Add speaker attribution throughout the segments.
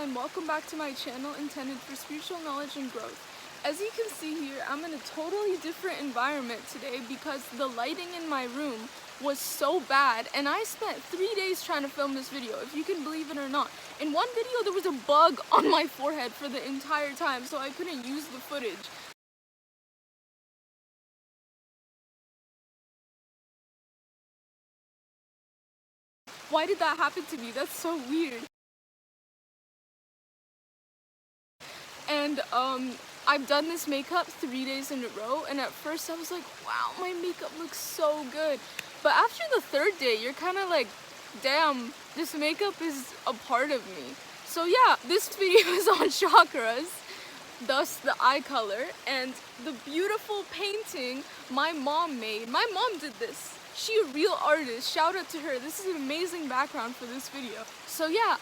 Speaker 1: and welcome back to my channel intended for spiritual knowledge and growth. As you can see here, I'm in a totally different environment today because the lighting in my room was so bad, and I spent 3 days trying to film this video, if you can believe it or not. In one video there was a bug on my forehead for the entire time, so I couldn't use the footage. Why did that happen to me? That's so weird. And I've done this makeup 3 days in a row, and at first I was like, wow, my makeup looks so good. But after the third day, you're kind of like, damn, this makeup is a part of me. So yeah, this video is on chakras, thus the eye color, and the beautiful painting my mom made. My mom did this. She's a real artist. Shout out to her. This is an amazing background for this video. So yeah,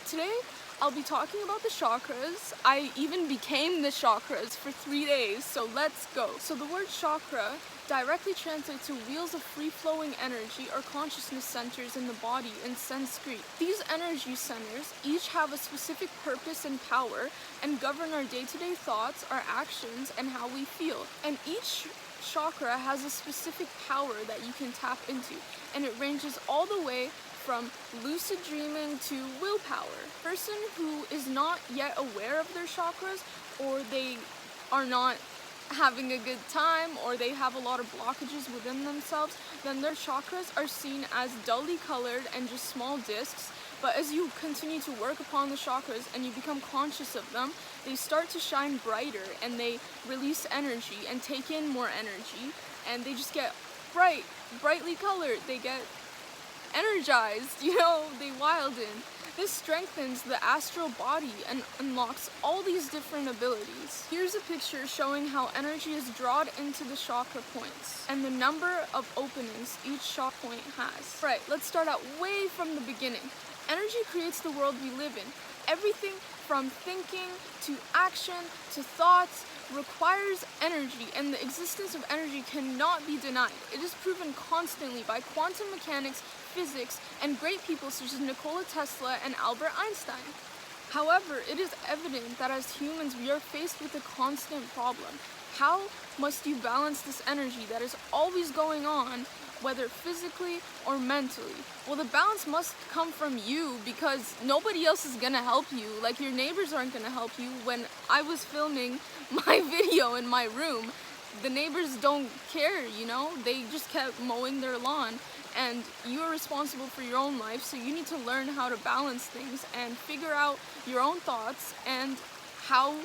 Speaker 1: today I'll be talking about the chakras. I even became the chakras for 3 days, so let's go. So the word chakra directly translates to wheels of free-flowing energy or consciousness centers in the body in Sanskrit. These energy centers each have a specific purpose and power and govern our day-to-day thoughts, our actions, and how we feel. And each chakra has a specific power that you can tap into, and it ranges all the way from lucid dreaming to willpower. A person who is not yet aware of their chakras, or they are not having a good time, or they have a lot of blockages within themselves, then their chakras are seen as dully colored and just small discs. But as you continue to work upon the chakras and you become conscious of them, they start to shine brighter, and they release energy and take in more energy, and they just get brightly colored. They get energized, they widen. This strengthens the astral body and unlocks all these different abilities. Here's a picture showing how energy is drawn into the chakra points and the number of openings each chakra point has. Right, let's start out way from the beginning. Energy creates the world we live in. Everything from thinking to action to thoughts requires energy, and the existence of energy cannot be denied. It is proven constantly by quantum mechanics, physics, and great people such as Nikola Tesla and Albert Einstein. However, it is evident that as humans we are faced with a constant problem. How must you balance this energy that is always going on, whether physically or mentally? Well, the balance must come from you, because nobody else is gonna help you. Like, your neighbors aren't gonna help you. When I was filming my video in my room, the neighbors don't care, they just kept mowing their lawn, and you are responsible for your own life, so you need to learn how to balance things and figure out your own thoughts and how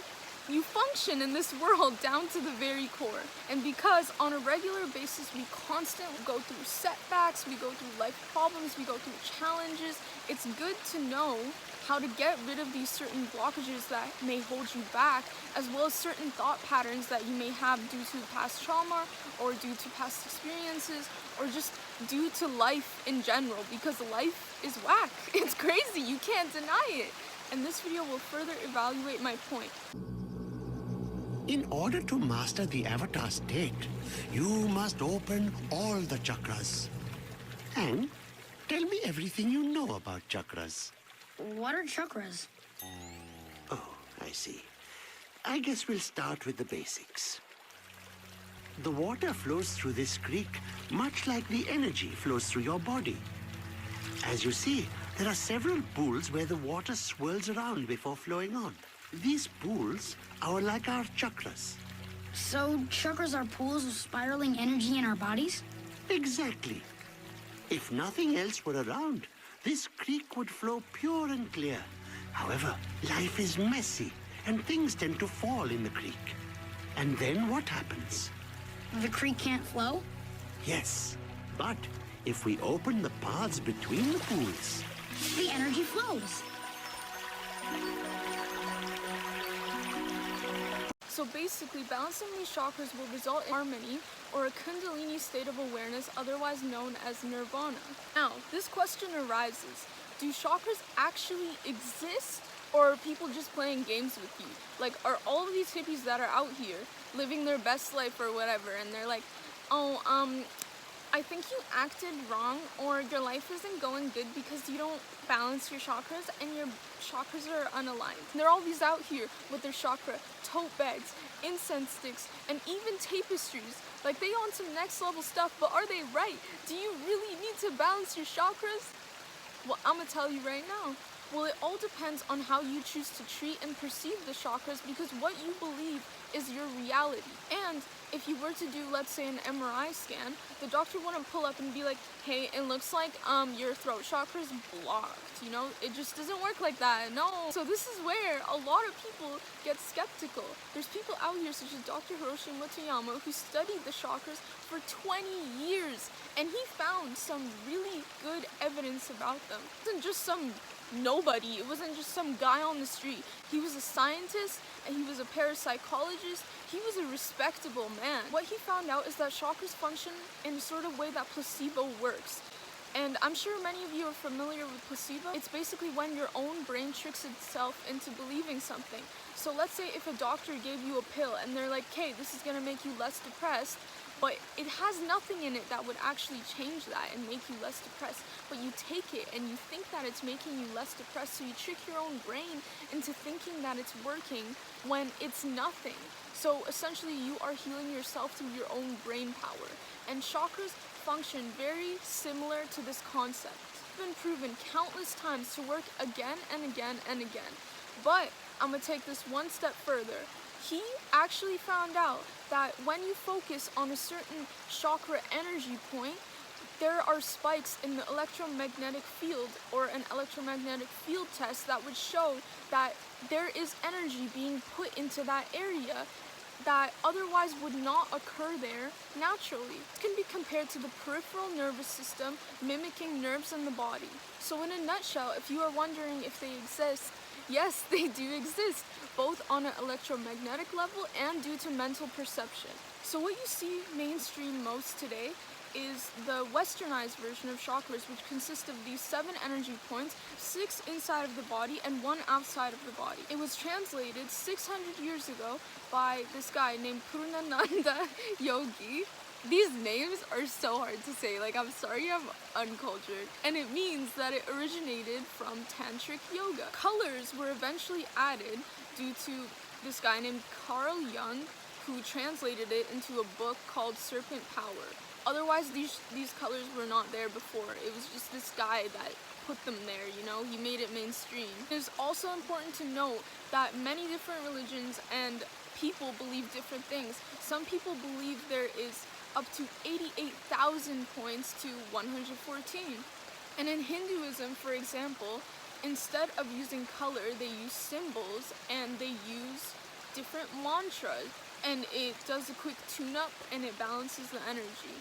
Speaker 1: you function in this world down to the very core. And because on a regular basis we constantly go through setbacks, we go through life problems, we go through challenges, it's good to know how to get rid of these certain blockages that may hold you back, as well as certain thought patterns that you may have due to past trauma or due to past experiences, or just due to life in general, because life is whack. It's crazy, you can't deny it. And this video will further evaluate my point.
Speaker 2: In order to master the avatar state, you must open all the chakras. And tell me everything you know about chakras.
Speaker 3: What are chakras?
Speaker 2: Oh, I see. I guess we'll start with the basics. The water flows through this creek much like the energy flows through your body. As you see, there are several pools where the water swirls around before flowing on. These pools are like our chakras.
Speaker 3: So chakras are pools of spiraling energy in our bodies?
Speaker 2: Exactly. If nothing else were around, this creek would flow pure and clear. However, life is messy, and things tend to fall in the creek. And then what happens?
Speaker 3: The creek can't flow?
Speaker 2: Yes, but if we open the paths between the pools,
Speaker 3: the energy flows.
Speaker 1: So basically, balancing these chakras will result in harmony, or a Kundalini state of awareness, otherwise known as Nirvana. Now, this question arises: do chakras actually exist, or are people just playing games with you? Like, are all of these hippies that are out here living their best life or whatever, and they're like, oh, I think you acted wrong, or your life isn't going good because you don't balance your chakras and your chakras are unaligned. And they're always out here with their chakra tote bags, incense sticks, and even tapestries. Like, they on some next level stuff, but are they right? Do you really need to balance your chakras? Well, I'm gonna tell you right now. Well, it all depends on how you choose to treat and perceive the chakras, because what you believe is your reality. And if you were to do, let's say, an MRI scan, the doctor wouldn't pull up and be like, hey, it looks like your throat chakra's blocked. You know, it just doesn't work like that. No. So this is where a lot of people get skeptical. There's people out here such as Dr. Hiroshi Motoyama who studied the chakras for 20 years, and he found some really good evidence about them. It wasn't just some nobody. It wasn't just some guy on the street. He was a scientist and he was a parapsychologist. He was a respectable man. What he found out is that chakras function in a sort of way that placebo works. And I'm sure many of you are familiar with placebo. It's basically when your own brain tricks itself into believing something. So let's say if a doctor gave you a pill and they're like, okay, this is gonna make you less depressed, but it has nothing in it that would actually change that and make you less depressed. But you take it and you think that it's making you less depressed, so you trick your own brain into thinking that it's working when it's nothing. So essentially you are healing yourself through your own brain power. And chakras function very similar to this concept. It's been proven countless times to work again and again and again. But I'm gonna take this one step further. He actually found out that when you focus on a certain chakra energy point, there are spikes in the electromagnetic field, or an electromagnetic field test that would show that there is energy being put into that area that otherwise would not occur there naturally. It can be compared to the peripheral nervous system mimicking nerves in the body. So in a nutshell, if you are wondering if they exist, yes, they do exist, both on an electromagnetic level and due to mental perception. So what you see mainstream most today is the Westernized version of chakras, which consist of these 7 energy points, 6 inside of the body and 1 outside of the body. It was translated 600 years ago by this guy named Purnananda Yogi. These names are so hard to say, like, I'm sorry I'm uncultured. And it means that it originated from tantric yoga. Colors were eventually added due to this guy named Carl Jung, who translated it into a book called Serpent Power. Otherwise, these colors were not there before. It was just this guy that put them there, you know? He made it mainstream. It's also important to note that many different religions and people believe different things. Some people believe there is up to 88,000 points to 114. And in Hinduism, for example, instead of using color, they use symbols and they use different mantras. And it does a quick tune-up and it balances the energy.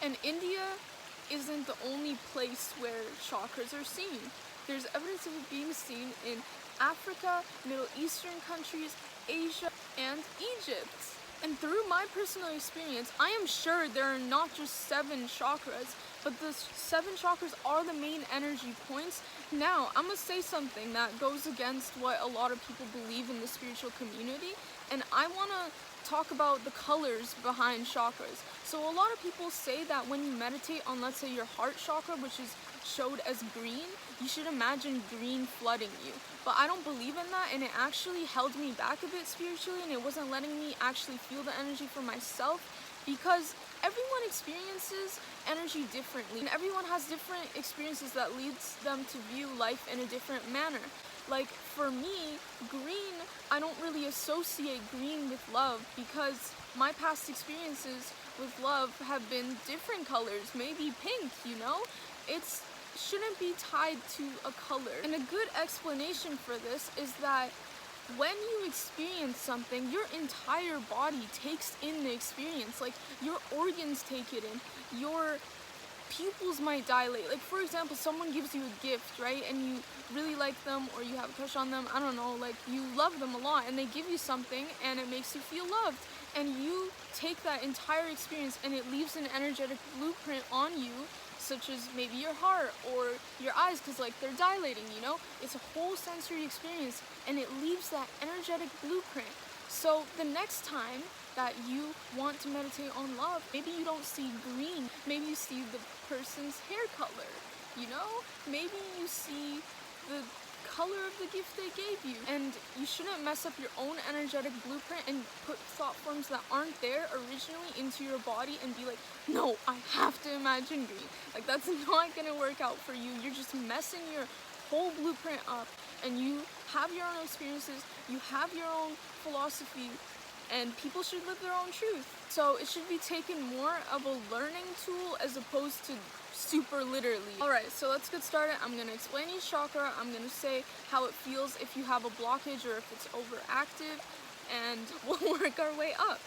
Speaker 1: And India isn't the only place where chakras are seen. There's evidence of it being seen in Africa, Middle Eastern countries, Asia, and Egypt. And through my personal experience, I am sure there are not just 7 chakras, but the 7 chakras are the main energy points. Now, I'm gonna say something that goes against what a lot of people believe in the spiritual community, and I wanna talk about the colors behind chakras. So a lot of people say that when you meditate on, let's say, your heart chakra, which is showed as green, you should imagine green flooding you. But I don't believe in that, and it actually held me back a bit spiritually, and it wasn't letting me actually feel the energy for myself, because everyone experiences energy differently, and everyone has different experiences that leads them to view life in a different manner. Like, for me, green, I don't really associate green with love, because my past experiences with love have been different colors, maybe pink, you know? It shouldn't be tied to a color. And a good explanation for this is that when you experience something, your entire body takes in the experience. Like, your organs take it in, your pupils might dilate. Like, for example, someone gives you a gift, right, and you really like them, or you have a crush on them, I don't know, like, you love them a lot, and they give you something and it makes you feel loved, and you take that entire experience and it leaves an energetic blueprint on you, such as maybe your heart or your eyes, because, like, they're dilating, you know? It's a whole sensory experience, and it leaves that energetic blueprint. So the next time that you want to meditate on love. Maybe you don't see green. Maybe you see the person's hair color, you know? Maybe you see the color of the gift they gave you. And you shouldn't mess up your own energetic blueprint and put thought forms that aren't there originally into your body and be like, no, I have to imagine green. Like, that's not gonna work out for you. You're just messing your whole blueprint up, and you have your own experiences, you have your own philosophy, and people should live their own truth. So it should be taken more of a learning tool as opposed to super literally. Alright, so let's get started. I'm going to explain each chakra. I'm going to say how it feels if you have a blockage or if it's overactive, and we'll work our way up.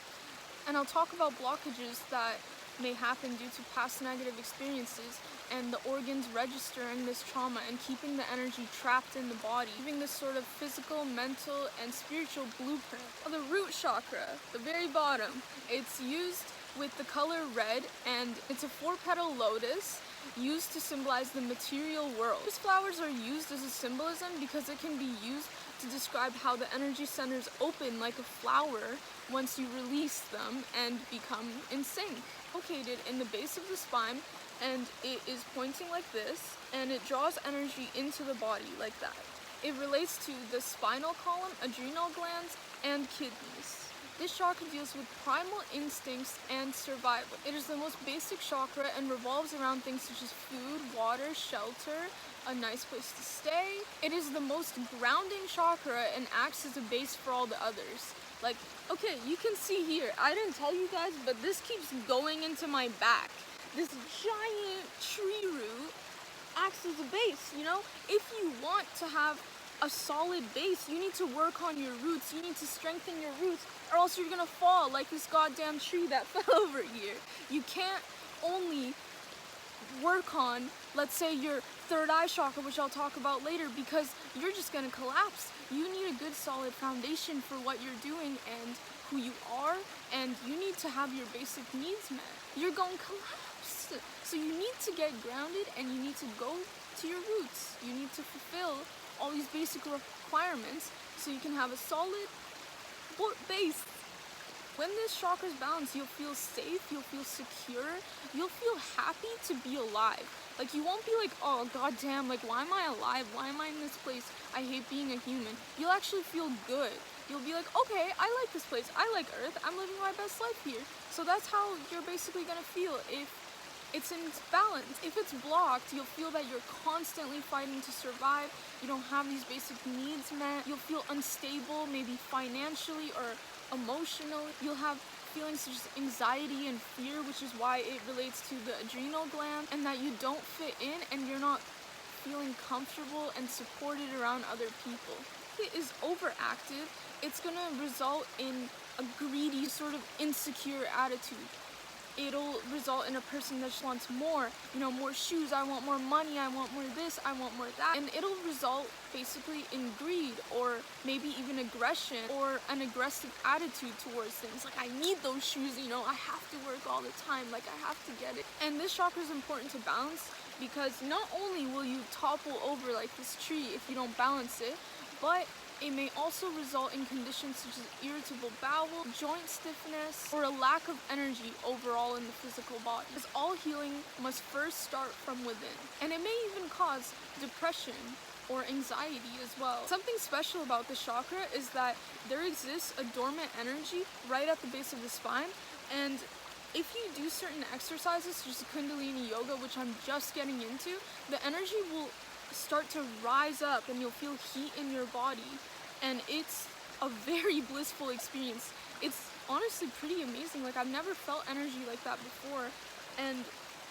Speaker 1: And I'll talk about blockages that may happen due to past negative experiences and the organs registering this trauma and keeping the energy trapped in the body, leaving this sort of physical, mental, and spiritual blueprint. The root chakra, the very bottom, it's used with the color red, and it's a 4-petal lotus used to symbolize the material world. These flowers are used as a symbolism because it can be used to describe how the energy centers open like a flower once you release them and become in sync. Located in the base of the spine, and it is pointing like this, and it draws energy into the body like that. It relates to the spinal column, adrenal glands, and kidneys. This chakra deals with primal instincts and survival. It is the most basic chakra and revolves around things such as food, water, shelter, a nice place to stay. It is the most grounding chakra and acts as a base for all the others. Like, okay, you can see here, I didn't tell you guys, but this keeps going into my back. This giant tree root acts as a base, you know? If you want to have a solid base, you need to work on your roots. You need to strengthen your roots, or else you're gonna fall like this goddamn tree that fell over here. You can't only work on, let's say, your third eye chakra, which I'll talk about later, because you're just gonna collapse. You need a good solid foundation for what you're doing and who you are, and you need to have your basic needs met. You're gonna collapse. So you need to get grounded, and you need to go to your roots. You need to fulfill all these basic requirements so you can have a solid base. When this chakra is balanced, you'll feel safe, you'll feel secure, you'll feel happy to be alive. Like, you won't be like, oh goddamn, like, why am I alive? Why am I in this place? I hate being a human. You'll actually feel good. You'll be like, okay, I like this place, I like Earth, I'm living my best life here. So that's how you're basically gonna feel if it's in balance. If it's blocked, you'll feel that you're constantly fighting to survive. You don't have these basic needs met. You'll feel unstable, maybe financially or emotionally. You'll have feelings such as anxiety and fear, which is why it relates to the adrenal gland, and that you don't fit in and you're not feeling comfortable and supported around other people. If it is overactive, it's gonna result in a greedy, sort of insecure attitude. It'll result in a person that just wants more, you know, more shoes, I want more money, I want more this, I want more that. And it'll result basically in greed, or maybe even aggression, or an aggressive attitude towards things. Like, I need those shoes, you know, I have to work all the time, like, I have to get it. And this chakra is important to balance, because not only will you topple over like this tree if you don't balance it, but it may also result in conditions such as irritable bowel, joint stiffness, or a lack of energy overall in the physical body. Because all healing must first start from within. And it may even cause depression or anxiety as well. Something special about this chakra is that there exists a dormant energy right at the base of the spine, and if you do certain exercises such as Kundalini yoga, which I'm just getting into, the energy will start to rise up and you'll feel heat in your body, and it's a very blissful experience. It's honestly pretty amazing. Like, I've never felt energy like that before, and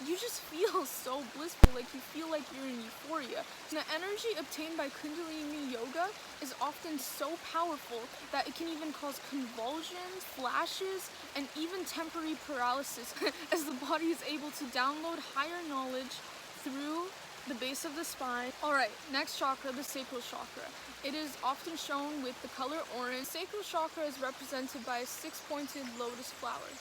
Speaker 1: you just feel so blissful. Like, you feel like you're in euphoria. And the energy obtained by Kundalini yoga is often so powerful that it can even cause convulsions, flashes, and even temporary paralysis as the body is able to download higher knowledge through the base of the spine. Alright, next chakra, the sacral chakra. It is often shown with the color orange. Sacral chakra is represented by a 6-pointed lotus flower.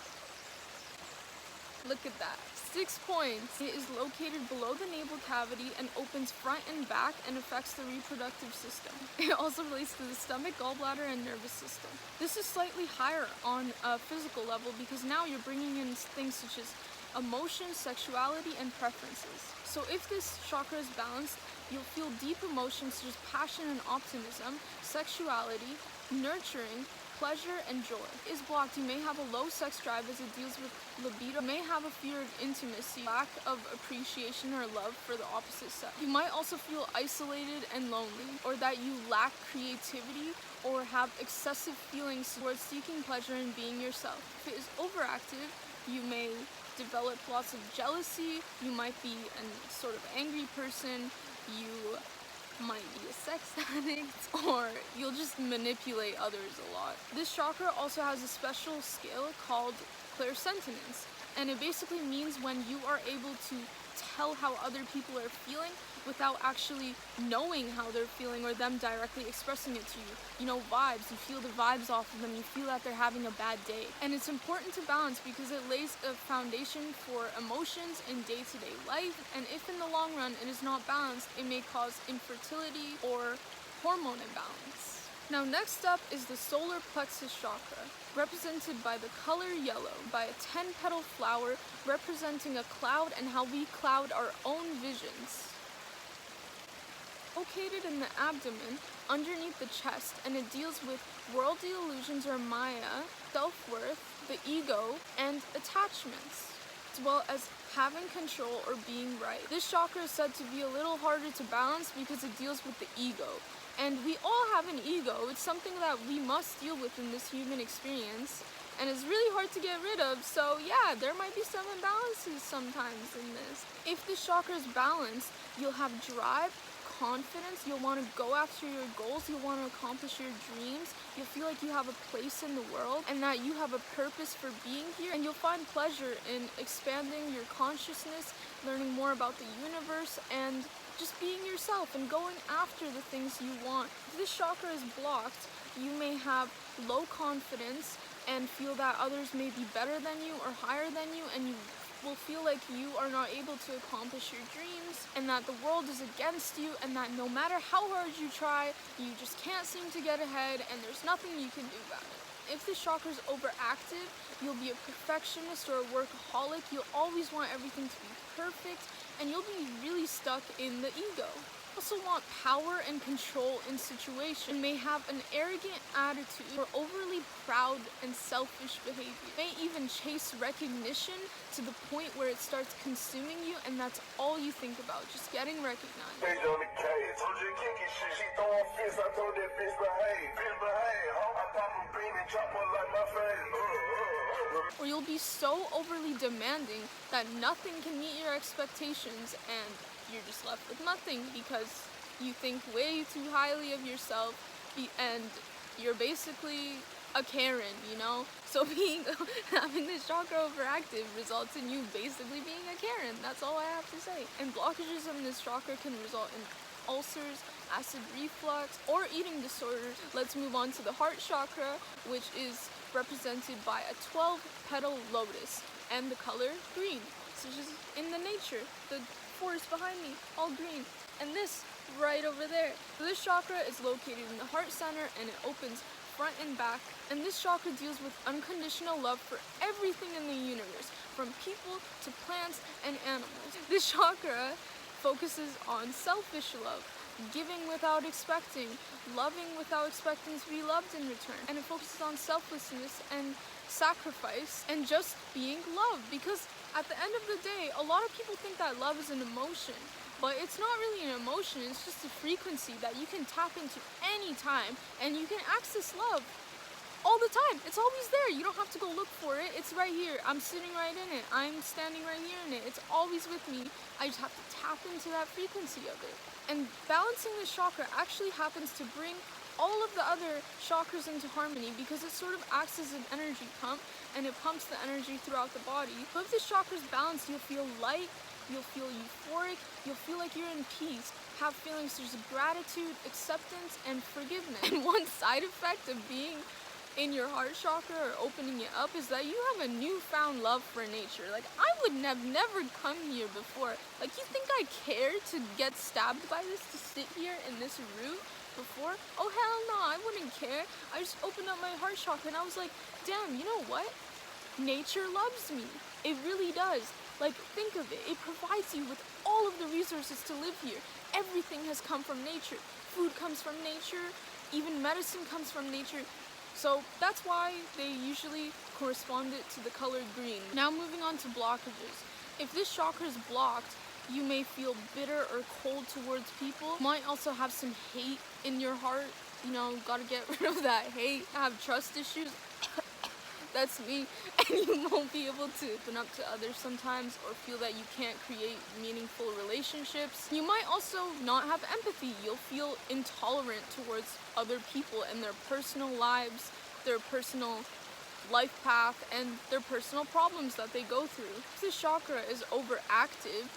Speaker 1: Look at that. 6 points. It is located below the navel cavity and opens front and back and affects the reproductive system. It also relates to the stomach, gallbladder, and nervous system. This is slightly higher on a physical level because now you're bringing in things such as emotions, sexuality, and preferences. So if this chakra is balanced, you'll feel deep emotions such as passion and optimism, sexuality, nurturing, pleasure, and joy. Is blocked, you may have a low sex drive as it deals with libido. You may have a fear of intimacy, lack of appreciation or love for the opposite sex. You might also feel isolated and lonely, or that you lack creativity or have excessive feelings towards seeking pleasure and being yourself. If it is overactive, you may develop lots of jealousy, you might be a sort of angry person, you might be a sex addict, or you'll just manipulate others a lot. This chakra also has a special skill called clairsentience, and it basically means when you are able to tell how other people are feeling without actually knowing how they're feeling or them directly expressing it to you. You know, vibes, you feel the vibes off of them, you feel that they're having a bad day. And it's important to balance because it lays a foundation for emotions in day-to-day life, and if in the long run it is not balanced, it may cause infertility or hormone imbalance. Now next up is the solar plexus chakra, represented by the color yellow, by a 10-petal flower representing a cloud and how we cloud our own visions. Located in the abdomen, underneath the chest, and it deals with worldly illusions or Maya, self-worth, the ego, and attachments, as well as having control or being right. This chakra is said to be a little harder to balance because it deals with the ego. And we all have an ego. It's something that we must deal with in this human experience, and it's really hard to get rid of. So yeah, there might be some imbalances sometimes in this. If the chakra is balanced, you'll have drive, confidence, you'll want to go after your goals, you'll want to accomplish your dreams, you'll feel like you have a place in the world and that you have a purpose for being here, and you'll find pleasure in expanding your consciousness, learning more about the universe, and just being yourself and going after the things you want. If this chakra is blocked, you may have low confidence and feel that others may be better than you or higher than you, and you will feel like you are not able to accomplish your dreams, and that the world is against you, and that no matter how hard you try, you just can't seem to get ahead, and there's nothing you can do about it. If this chakra is overactive, you'll be a perfectionist or a workaholic. You'll always want everything to be perfect, and you'll be really stuck in the ego. Also want power and control in situations, may have an arrogant attitude or overly proud and selfish behavior. May even chase recognition to the point where it starts consuming you, and that's all you think about, just getting recognized. Or you'll be so overly demanding that nothing can meet your expectations, and you're just left with nothing because you think way too highly of yourself, and you're basically a Karen, you know? So having this chakra overactive results in you basically being a Karen. That's all I have to say. And blockages in this chakra can result in ulcers, acid reflux, or eating disorders. Let's move on to the heart chakra, which is represented by a 12-petal lotus and the color green, such as in the nature, the forest behind me, all green, and this right over there. So this chakra is located in the heart center, and it opens front and back, and this chakra deals with unconditional love for everything in the universe, from people to plants and animals. This chakra focuses on selfish love, giving without expecting, loving without expecting to be loved in return, and it focuses on selflessness and sacrifice and just being loved, because at the end of the day, a lot of people think that love is an emotion, but it's not really an emotion. It's just a frequency that you can tap into any time, and you can access love all the time. It's always there. You don't have to go look for it. It's right here. I'm sitting right in it. I'm standing right here in it. It's always with me. I just have to tap into that frequency of it. And balancing this chakra actually happens to bring all of the other chakras into harmony, because it sort of acts as an energy pump, and it pumps the energy throughout the body. But if this chakra is balanced, you'll feel light, you'll feel euphoric, you'll feel like you're in peace, have feelings such as gratitude, acceptance, and forgiveness. And one side effect of being in your heart chakra or opening it up is that you have a newfound love for nature. Like, I would have never come here before. Like, you think I care to get stabbed by this, to sit here in this root before? Oh, hell no, I wouldn't care. I just opened up my heart chakra and I was like, damn, you know what? Nature loves me. It really does. Like, think of it. It provides you with all of the resources to live here. Everything has come from nature. Food comes from nature. Even medicine comes from nature. So that's why they usually correspond it to the color green. Now moving on to blockages. If this chakra is blocked, you may feel bitter or cold towards people. You might also have some hate in your heart. You know, gotta get rid of that hate. Have trust issues. That's me. And you won't be able to open up to others sometimes, or feel that you can't create meaningful relationships. You might also not have empathy. You'll feel intolerant towards other people and their personal lives, their personal life path, and their personal problems that they go through. If this chakra is overactive,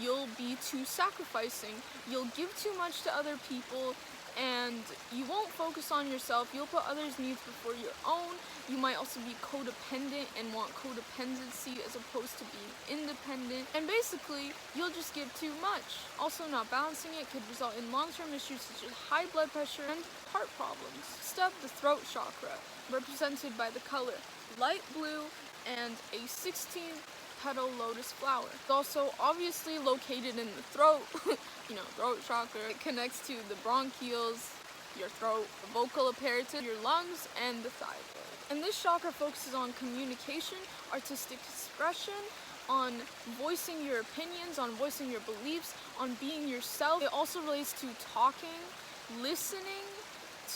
Speaker 1: you'll be too sacrificing. You'll give too much to other people, and you won't focus on yourself. You'll put others' needs before your own. You might also be codependent and want codependency as opposed to being independent. And basically, you'll just give too much. Also, not balancing it could result in long-term issues such as high blood pressure and heart problems. Next up, the throat chakra, represented by the color light blue and a 16-petal lotus flower. It's also obviously located in the throat. You know, throat chakra. It connects to the bronchioles, your throat, the vocal apparatus, your lungs, and the thyroid. And this chakra focuses on communication, artistic expression, on voicing your opinions, on voicing your beliefs, on being yourself. It also relates to talking, listening,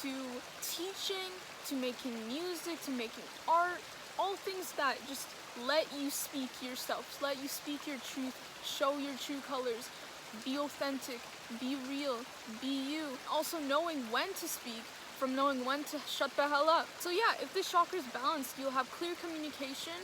Speaker 1: to teaching, to making music, to making art, all things that just let you speak yourself, let you speak your truth, show your true colors, be authentic, be real, be you. Also knowing when to speak from knowing when to shut the hell up. So yeah, if this chakra is balanced, you'll have clear communication,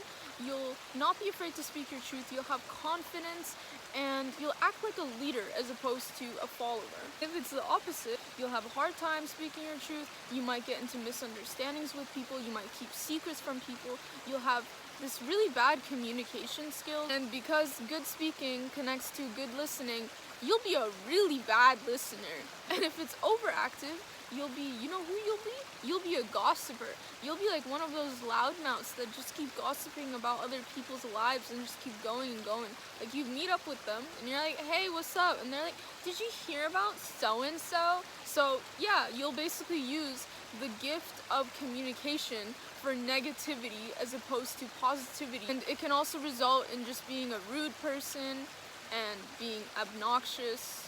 Speaker 1: you'll not be afraid to speak your truth, you'll have confidence, and you'll act like a leader as opposed to a follower. If it's the opposite, you'll have a hard time speaking your truth, you might get into misunderstandings with people, you might keep secrets from people, you'll have this really bad communication skill, and because good speaking connects to good listening, you'll be a really bad listener. And if it's overactive, you'll be, you know who you'll be? You'll be a gossiper. You'll be like one of those loudmouths that just keep gossiping about other people's lives and just keep going and going. Like, you meet up with them and you're like, hey, what's up? And they're like, did you hear about so-and-so? So yeah, you'll basically use the gift of communication for negativity as opposed to positivity. And it can also result in just being a rude person and being obnoxious.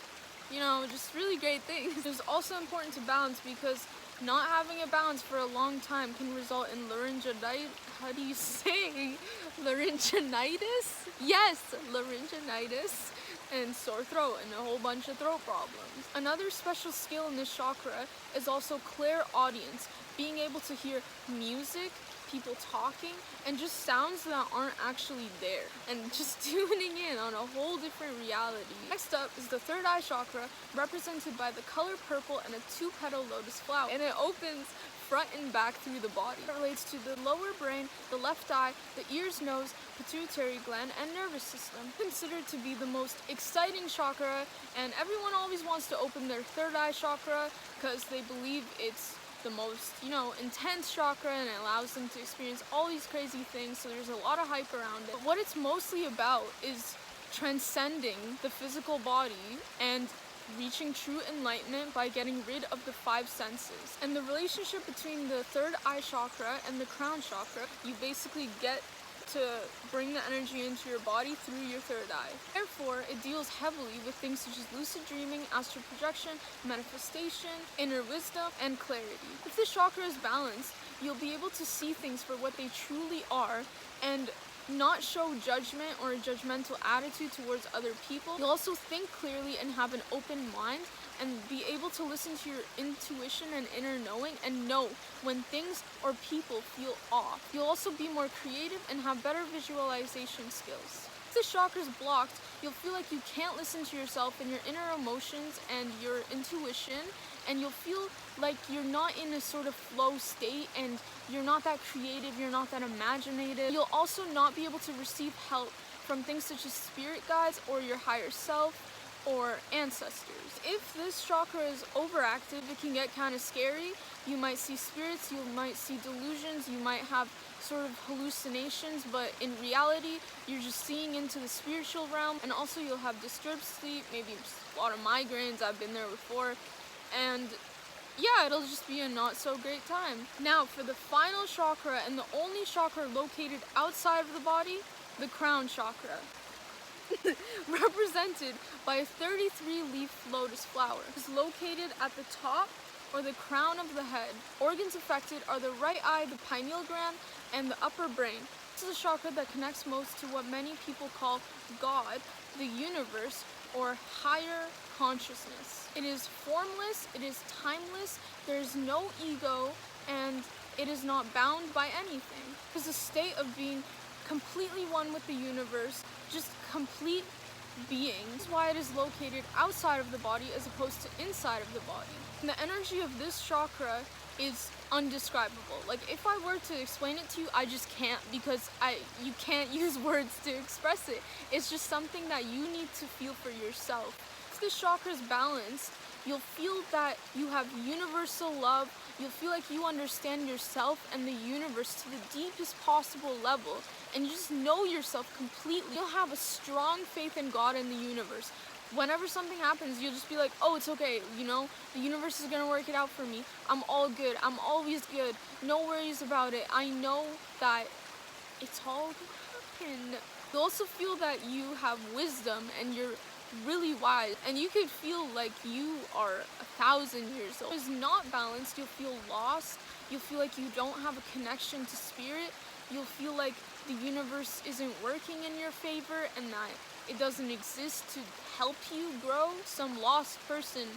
Speaker 1: You know, just really great things. It's also important to balance because not having a balance for a long time can result in laryngitis. How do you say? Laryngitis? Yes, laryngitis and sore throat and a whole bunch of throat problems. Another special skill in this chakra is also clairaudience, being able to hear music, people talking, and just sounds that aren't actually there, and just tuning in on a whole different reality. Next up is the third eye chakra, represented by the color purple and a 2-petal lotus flower, and it opens front and back through the body. It relates to the lower brain, the left eye, the ears, nose, pituitary gland, and nervous system. Considered to be the most exciting chakra, and everyone always wants to open their third eye chakra because they believe it's the most, you know, intense chakra, and it allows them to experience all these crazy things, so there's a lot of hype around it. But what it's mostly about is transcending the physical body and reaching true enlightenment by getting rid of the 5 senses. And the relationship between the third eye chakra and the crown chakra, you basically get to bring the energy into your body through your third eye. Therefore, it deals heavily with things such as lucid dreaming, astral projection, manifestation, inner wisdom, and clarity. If this chakra is balanced, you'll be able to see things for what they truly are and not show judgment or a judgmental attitude towards other people. You'll also think clearly and have an open mind and be able to listen to your intuition and inner knowing and know when things or people feel off. You'll also be more creative and have better visualization skills. If this chakra is blocked, you'll feel like you can't listen to yourself and your inner emotions and your intuition, and you'll feel like you're not in a sort of flow state, and you're not that creative, you're not that imaginative. You'll also not be able to receive help from things such as spirit guides or your higher self or ancestors. If this chakra is overactive, it can get kind of scary. You might see spirits, you might see delusions, you might have sort of hallucinations, but in reality, you're just seeing into the spiritual realm. And also you'll have disturbed sleep, maybe a lot of migraines. I've been there before. And yeah, it'll just be a not so great time. Now for the final chakra, and the only chakra located outside of the body, the crown chakra. Represented by a 33-leaf lotus flower. It's located at the top or the crown of the head. Organs affected are the right eye, the pineal gland, and the upper brain. This is a chakra that connects most to what many people call God, the universe, or higher consciousness. It is formless, it is timeless, there is no ego, and it is not bound by anything. It's a state of being completely one with the universe, just complete being. That's why it is located outside of the body as opposed to inside of the body. And the energy of this chakra is undescribable. Like, if I were to explain it to you, I just can't, because you can't use words to express it. It's just something that you need to feel for yourself. If this chakra is balanced, you'll feel that you have universal love. You'll feel like you understand yourself and the universe to the deepest possible level, and you just know yourself completely. You'll have a strong faith in God and the universe. Whenever something happens, you'll just be like, oh, it's okay, you know, the universe is gonna work it out for me. I'm all good, I'm always good, no worries about it. I know that it's all gonna happen. You'll also feel that you have wisdom and you're really wise, and you could feel like you are 1,000 years old. If it's not balanced, you'll feel lost. You'll feel like you don't have a connection to spirit. You'll feel like the universe isn't working in your favor and that it doesn't exist to help you grow. Some lost person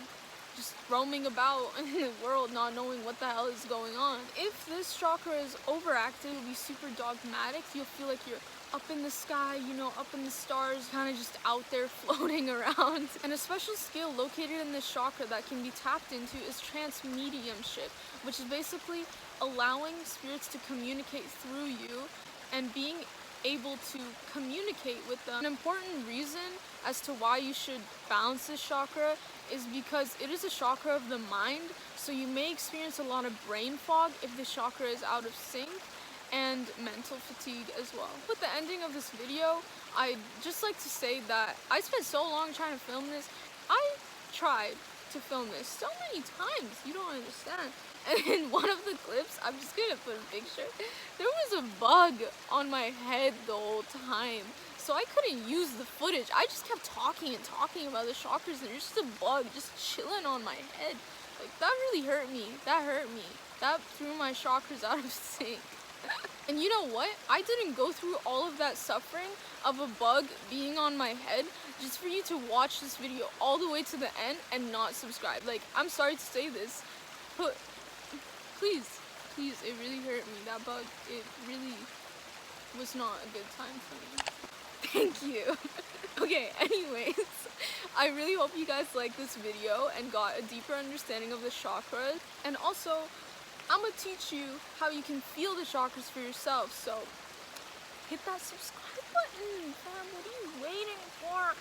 Speaker 1: just roaming about in the world not knowing what the hell is going on. If this chakra is overactive, it'll be super dogmatic. You'll feel like you're up in the sky, you know, up in the stars, kind of just out there floating around. And a special skill located in this chakra that can be tapped into is trance mediumship, which is basically allowing spirits to communicate through you and being able to communicate with them. An important reason as to why you should balance this chakra is because it is a chakra of the mind, so you may experience a lot of brain fog if the chakra is out of sync, and mental fatigue as well. With the ending of this video, I'd just like to say that I spent so long trying to film this. I tried to film this so many times, you don't understand. And in one of the clips, I'm just gonna put a picture, there was a bug on my head the whole time. So I couldn't use the footage. I just kept talking and talking about the chakras, and there's just a bug just chilling on my head. Like, that really hurt me. That hurt me. That threw my chakras out of sync. And you know what? I didn't go through all of that suffering of a bug being on my head just for you to watch this video all the way to the end and not subscribe. Like, I'm sorry to say this, but please, it really hurt me. That bug, it really was not a good time for me. Thank you. Okay, anyways, I really hope you guys liked this video and got a deeper understanding of the chakras. And also, I'm gonna teach you how you can feel the chakras for yourself. So hit that subscribe button, fam. What are you waiting for?